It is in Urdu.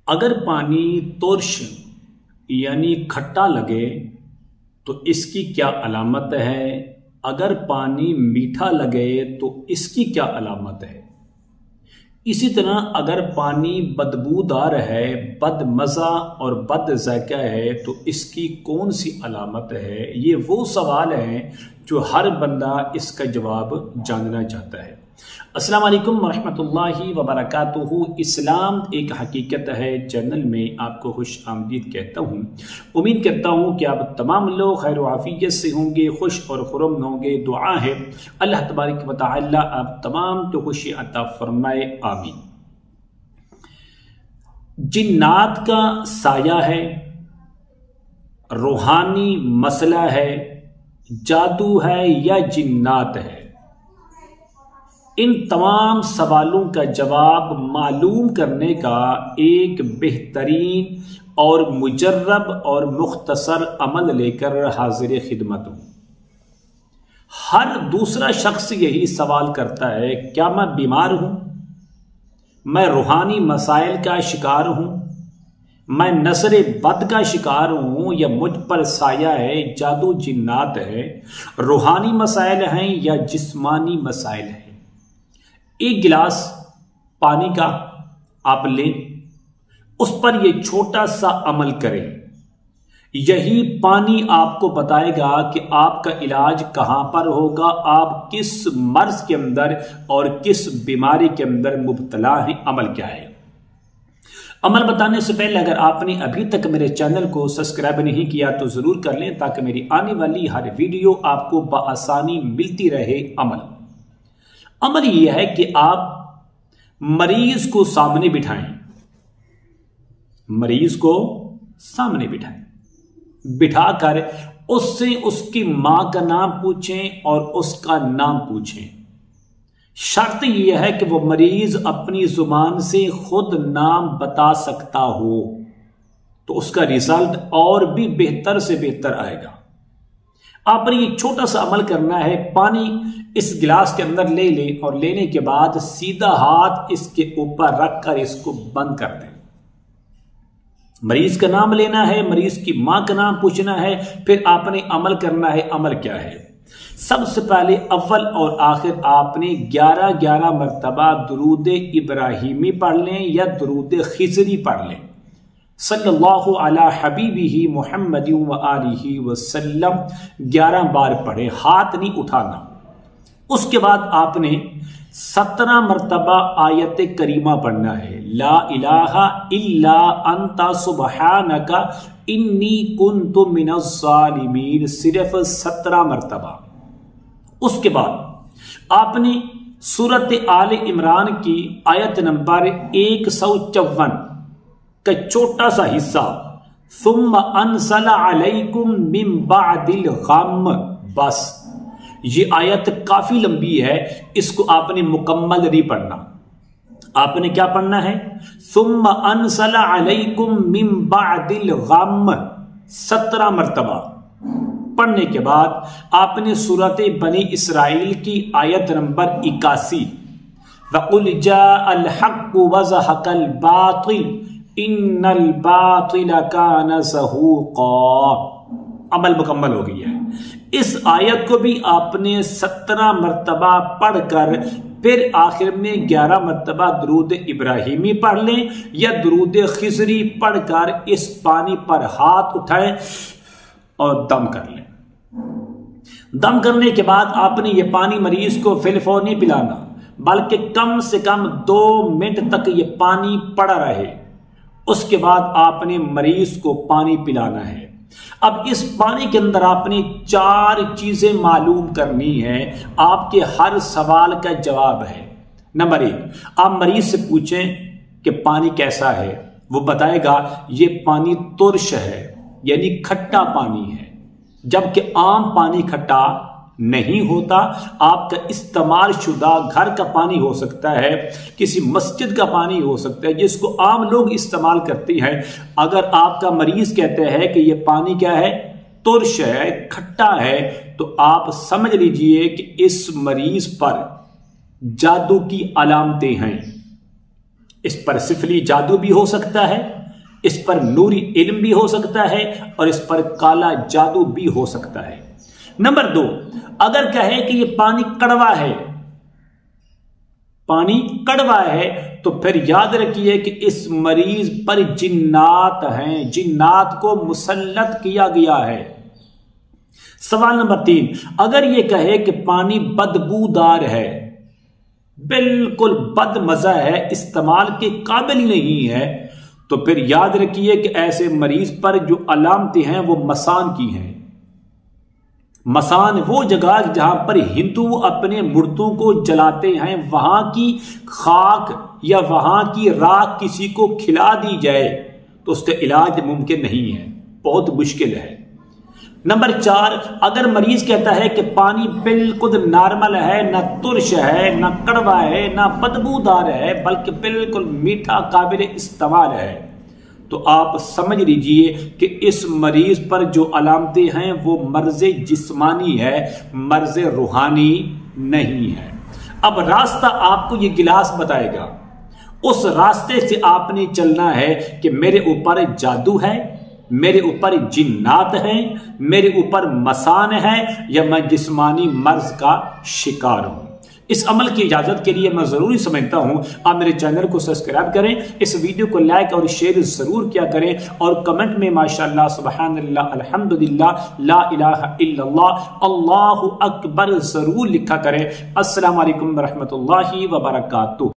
اگر پانی ترش یعنی کھٹا لگے تو اس کی کیا علامت ہے؟ اگر پانی میٹھا لگے تو اس کی کیا علامت ہے؟ اسی طرح اگر پانی بدبودار ہے، بد مزہ اور بد ذائقہ ہے تو اس کی کون سی علامت ہے؟ یہ وہ سوال ہیں جو ہر بندہ اس کا جواب جاننا چاہتا ہے۔ السلام علیکم ورحمۃ اللہ وبرکاتہ۔ اسلام ایک حقیقت ہے چینل میں آپ کو خوش آمدید کہتا ہوں۔ امید کرتا ہوں کہ آپ تمام لوگ خیر و عافیت سے ہوں گے، خوش اور خرم ہوں گے۔ دعا ہے اللہ تبارک و تعالی آپ تمام کو خوشی عطا فرمائے، آمین۔ جنات کا سایہ ہے، روحانی مسئلہ ہے، جادو ہے یا جنات ہے؟ ان تمام سوالوں کا جواب معلوم کرنے کا ایک بہترین اور مجرب اور مختصر عمل لے کر حاضر خدمت ہوں۔ ہر دوسرا شخص یہی سوال کرتا ہے، کیا میں بیمار ہوں؟ میں روحانی مسائل کا شکار ہوں؟ میں نظر بد کا شکار ہوں یا مجھ پر سایہ ہے، جادو جنات ہے، روحانی مسائل ہیں یا جسمانی مسائل ہیں؟ ایک گلاس پانی کا آپ لیں، اس پر یہ چھوٹا سا عمل کریں، یہی پانی آپ کو بتائے گا کہ آپ کا علاج کہاں پر ہوگا، آپ کس مرض کے اندر اور کس بیماری کے اندر مبتلا ہیں۔ عمل کیا ہے؟ عمل بتانے سے پہلے اگر آپ نے ابھی تک میرے چینل کو سبسکرائب نہیں کیا تو ضرور کر لیں تاکہ میری آنے والی ہر ویڈیو آپ کو بآسانی ملتی رہے۔ عمل یہ ہے کہ آپ مریض کو سامنے بٹھائیں، مریض کو سامنے بٹھائیں، بٹھا کر اس سے اس کی ماں کا نام پوچھیں اور اس کا نام پوچھیں۔ شرط یہ ہے کہ وہ مریض اپنی زبان سے خود نام بتا سکتا ہو تو اس کا رزلٹ اور بھی بہتر سے بہتر آئے گا۔ آپ نے ایک چھوٹا سا عمل کرنا ہے، پانی اس گلاس کے اندر لے لیں اور لینے کے بعد سیدھا ہاتھ اس کے اوپر رکھ کر اس کو بند کر دیں۔ مریض کا نام لینا ہے، مریض کی ماں کا نام پوچھنا ہے، پھر آپ نے عمل کرنا ہے۔ عمل کیا ہے؟ سب سے پہلے اول اور آخر آپ نے 11 مرتبہ درود ابراہیمی پڑھ لیں یا درود خضری پڑھ لیں، صلی اللہ علی حبیبہ محمد وآلہ وسلم 11 بار پڑھے، ہاتھ نہیں اٹھانا۔ اس کے بعد آپ نے 17 مرتبہ آیت کریمہ پڑھنا ہے، لا الہ الا انت سبحانک انی کنت من الظالمین، صرف 17 مرتبہ۔ اس کے بعد آپ نے سورۃ آل عمران کی آیت نمبر 154 کا چھوٹا سا حصہ، ثم انزل علیکم من بعد الغم، بس یہ آیت کافی لمبی ہے، اس کو آپ نے مکمل نہیں پڑھنا۔ آپ نے کیا پڑھنا ہے؟ ثم انزل علیکم من بعد الغم 17 مرتبہ۔ پڑھنے کے بعد آپ نے سورۃ بنی اسرائیل کی آیت نمبر 81 وَقُلْ جَاءَ الْحَقُّ وَزَهَقَ الْبَاطِلُ إِنَّ الْبَاطِلَ كَانَ زَهُوقًا۔ عمل مکمل ہو گئی ہے۔ اس آیت کو بھی آپ نے 17 مرتبہ پڑھ کر پھر آخر میں 11 مرتبہ درود ابراہیمی پڑھ لیں یا درود خضری پڑھ کر اس پانی پر ہاتھ اٹھائیں اور دم کر لیں۔ دم کرنے کے بعد آپ نے یہ پانی مریض کو فی الفور نہیں پلانا، بلکہ کم سے کم 2 منٹ تک یہ پانی پڑا رہے۔ اس کے بعد آپ نے مریض کو پانی پلانا ہے۔ اب اس پانی کے اندر آپ نے 4 چیزیں معلوم کرنی ہیں، آپ کے ہر سوال کا جواب ہے۔ نمبر 1، آپ مریض سے پوچھیں کہ پانی کیسا ہے، وہ بتائے گا یہ پانی ترش ہے یعنی کھٹا پانی ہے، جبکہ عام پانی کھٹا نہیں ہوتا۔ آپ کا استعمال شدہ گھر کا پانی ہو سکتا ہے، کسی مسجد کا پانی ہو سکتا ہے جس کو عام لوگ استعمال کرتے ہیں۔ اگر آپ کا مریض کہتے ہیں کہ یہ پانی کیا ہے، ترش ہے، کھٹا ہے، تو آپ سمجھ لیجئے کہ اس مریض پر جادو کی علامتیں ہیں۔ اس پر سفلی جادو بھی ہو سکتا ہے، اس پر نوری علم بھی ہو سکتا ہے، اور اس پر کالا جادو بھی ہو سکتا ہے۔ نمبر 2، اگر کہے کہ یہ پانی کڑوا ہے، پانی کڑوا ہے، تو پھر یاد رکھیے کہ اس مریض پر جنات ہیں، جنات کو مسلط کیا گیا ہے۔ سوال نمبر 3، اگر یہ کہے کہ پانی بدبودار ہے، بالکل بد مزہ ہے، استعمال کے قابل ہی نہیں ہے، تو پھر یاد رکھیے کہ ایسے مریض پر جو علامتیں ہیں وہ مسان کی ہیں۔ مسان وہ جگہ جہاں پر ہندو اپنے مردوں کو جلاتے ہیں، وہاں کی خاک یا وہاں کی راکھ کسی کو کھلا دی جائے تو اس کا علاج ممکن نہیں ہے، بہت مشکل ہے۔ نمبر 4، اگر مریض کہتا ہے کہ پانی بالکل نارمل ہے، نہ ترش ہے، نہ کڑوا ہے، نہ بدبودار ہے، بلکہ بالکل میٹھا قابل استعمال ہے، تو آپ سمجھ لیجئے کہ اس مریض پر جو علامتیں ہیں وہ مرض جسمانی ہے، مرض روحانی نہیں ہے۔ اب راستہ آپ کو یہ گلاس بتائے گا، اس راستے سے آپ نے چلنا ہے کہ میرے اوپر جادو ہے، میرے اوپر جنات ہیں، میرے اوپر مسان ہے، یا میں جسمانی مرض کا شکار ہوں۔ اس عمل کی اجازت کے لیے میں ضروری سمجھتا ہوں آپ میرے چینل کو سبسکرائب کریں، اس ویڈیو کو لائک اور شیئر ضرور کیا کریں، اور کمنٹ میں ماشاءاللہ، سبحان اللہ، الحمدللہ، لا الہ الا اللہ، اللہ اکبر ضرور لکھا کریں۔ السلام علیکم ورحمۃ اللہ وبرکاتہ۔